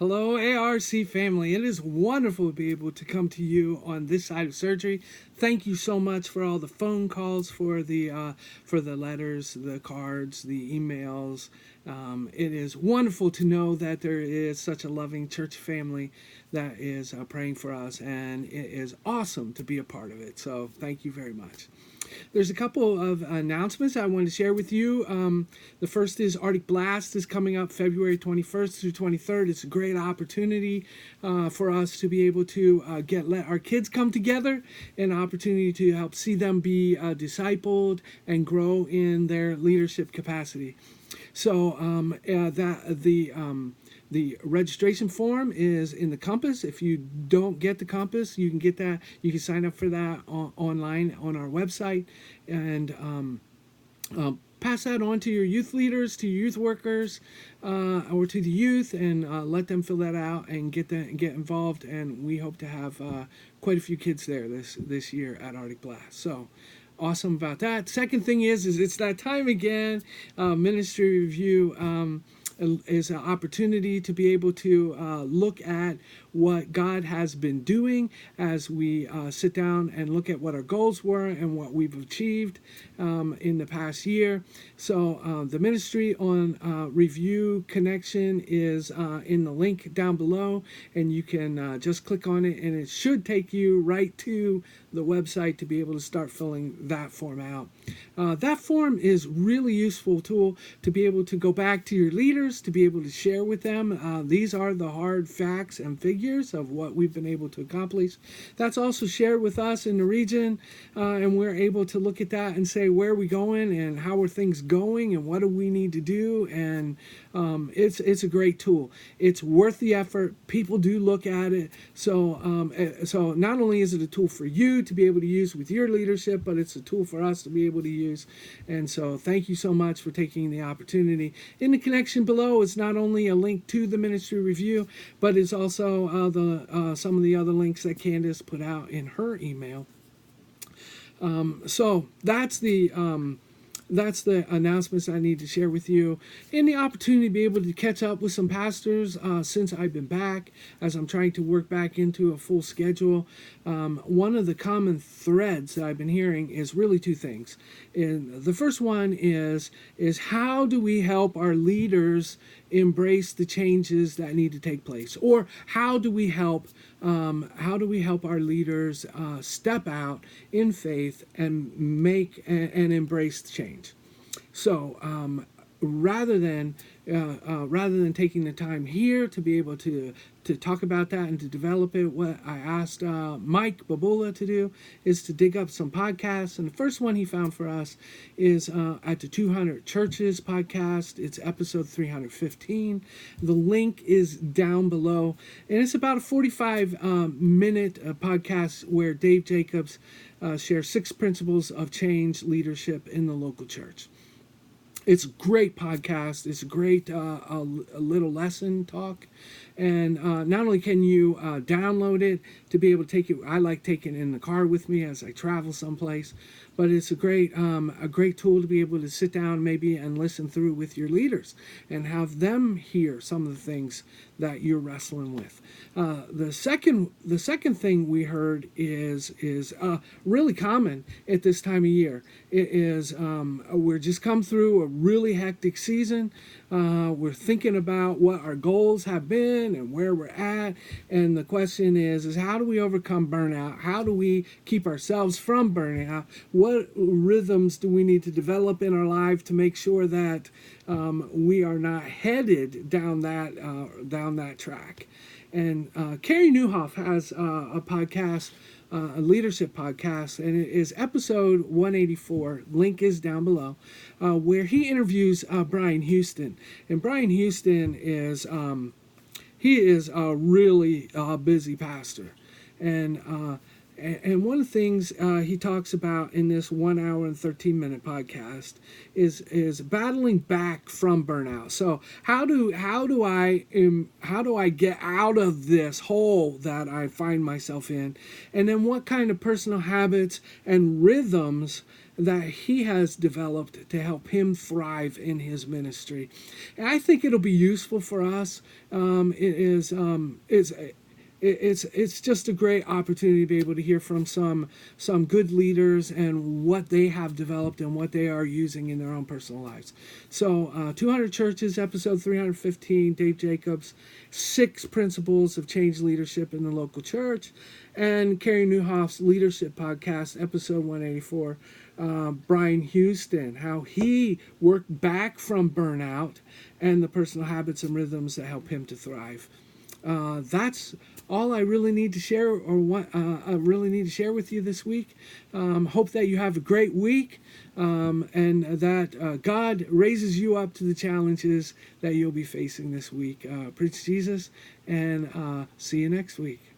Hello, ARC family. It is wonderful to be able to come to you on this side of surgery. Thank you so much for all the phone calls, for the letters, the cards, the emails. It is wonderful to know that there is such a loving church family that is praying for us, and it is awesome to be a part of it. So thank you very much. There's a couple of announcements I wanted to share with you. The first is Arctic Blast is coming up February 21st through 23rd. It's a great opportunity for us to be able to let our kids come together, an opportunity to help see them be discipled and grow in their leadership capacity. So the registration form is in the Compass. If you don't get the Compass, you can get that. You can sign up for that online on our website, and pass that on to your youth leaders, to your youth workers, or to the youth, and let them fill that out and get involved. And we hope to have quite a few kids there this year at Arctic Blast. So awesome about that. Second thing is it's that time again. Ministry review is an opportunity to be able to look at what God has been doing as we sit down and look at what our goals were and what we've achieved in the past year. So the ministry on review connection is in the link down below, and you can just click on it, and it should take you right to the website to be able to start filling that form out. That form is really useful tool to be able to go back to your leaders, to be able to share with them. These are the hard facts and figures of what we've been able to accomplish. That's also shared with us in the region, and we're able to look at that and say, where are we going and how are things going and what do we need to do? And it's a great tool. It's worth the effort. People do look at it. So so not only is it a tool for you to be able to use with your leadership, but it's a tool for us to be able to use. And so thank you so much for taking the opportunity. In the connection below is not only a link to the ministry review, but it's also some of the other links that Candace put out in her email. So that's the announcements I need to share with you, and the opportunity to be able to catch up with some pastors since I've been back, as I'm trying to work back into a full schedule. One of the common threads that I've been hearing is really two things. And the first one is how do we help our leaders embrace the changes that need to take place, or how do we help our leaders step out in faith and make and embrace change? So rather than taking the time here to be able to talk about that and to develop it, what I asked Mike Babula to do is to dig up some podcasts. And the first one he found for us is at the 200 Churches podcast. It's episode 315. The link is down below. And it's about a 45-minute podcast where Dave Jacobs shares 6 principles of change leadership in the local church. It's a great podcast. It's a great a little lesson talk. And not only can you download it to be able to take it, I like taking it in the car with me as I travel someplace, but it's a great tool to be able to sit down maybe and listen through with your leaders and have them hear some of the things that you're wrestling with. The second thing we heard is really common at this time of year. It is we're just come through a really hectic season. We're thinking about what our goals have been and where we're at, and the question is how do we overcome burnout? How do we keep ourselves from burnout? What rhythms do we need to develop in our life to make sure that we are not headed down that track? And Carrie Newhoff has a podcast, a leadership podcast, and it is episode 184. Link is down below, where he interviews Brian Houston. And Brian Houston is he is a really busy pastor, and one of the things he talks about in this 1 hour and 13-minute podcast is battling back from burnout. So how do I get out of this hole that I find myself in, and then what kind of personal habits and rhythms that he has developed to help him thrive in his ministry. And I think it'll be useful for us. It's just a great opportunity to be able to hear from some good leaders and what they have developed and what they are using in their own personal lives. So 200 Churches, episode 315, Dave Jacobs, 6 Principles of Change Leadership in the Local Church, and Carrie Newhoff's Leadership Podcast, episode 184, Brian Houston, how he worked back from burnout and the personal habits and rhythms that help him to thrive. That's all I really need to share, or what I really need to share with you this week. Hope that you have a great week, and that God raises you up to the challenges that you'll be facing this week. Preach Jesus, and see you next week.